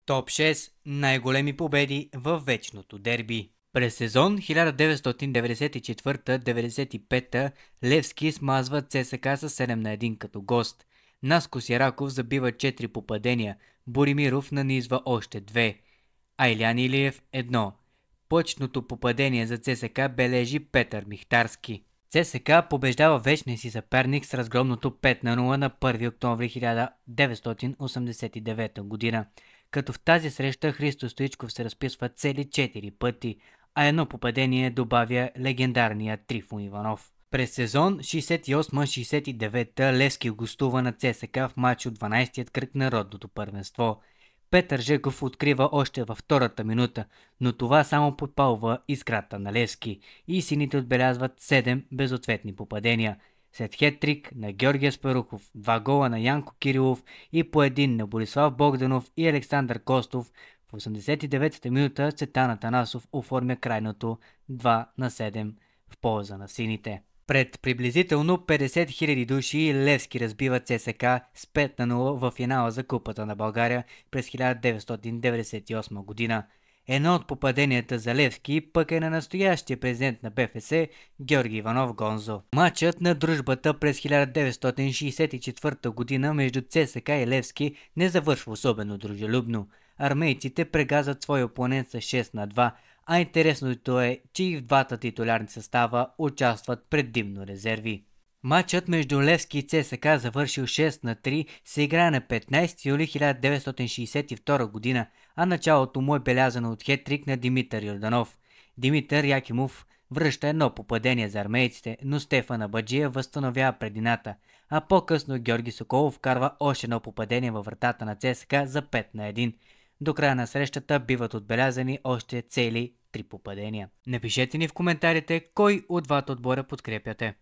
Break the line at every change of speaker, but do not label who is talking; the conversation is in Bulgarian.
Топ 6 най-големи победи в вечното дерби. През сезон 1994-95 Левски смазва ЦСКА с 7-1 като гост. Наско Сираков забива 4 попадения, Боримиров нанизва още 2, а Илян Илиев 1. Почетното попадение за ЦСКА бележи Петър Михтарски. ЦСКА побеждава вечния си съперник с разгромното 5-0 на 1 октомври 1989 година, като в тази среща Христо Стоичков се разписва цели 4 пъти, а едно попадение добавя легендарния Трифон Иванов. През сезон 68-69 Левски гостува на ЦСКА в матч от 12-тият кръг на родното първенство. Петър Жеков открива още във втората минута, но това само подпалва искрата на Левски и сините отбелязват 7 безответни попадения. След хеттрик на Георги Аспарухов, 2 гола на Янко Кирилов и по един на Борислав Богданов и Александър Костов, в 89-та минута Цветан Атанасов оформя крайното 2-7 в полза на сините. Пред приблизително 50 000 души Левски разбива ЦСКА с 5-0 в финала за Купата на България през 1998 година. Едно от попаденията за Левски пък е на настоящия президент на БФС Георги Иванов Гонзо. Матчът на дружбата през 1964 година между ЦСКА и Левски не завършва особено дружелюбно. Армейците прегазват своя опонент с 6-2, а интересното е, че и в двата титулярни състава участват предимно резерви. Матчът между Левски и ЦСКА, завършил 6-3, се играе на 15 юли 1962 година, а началото му е белязано от хеттрик на Димитър Йорданов. Димитър Якимов връща едно попадение за армейците, но Стефан Абаджиев възстановява предината, а по-късно Георги Соколов вкарва още едно попадение във вратата на ЦСКА за 5-1. До края на срещата биват отбелязани още цели 3 попадения. Напишете ни в коментарите кой от двата отбора подкрепяте.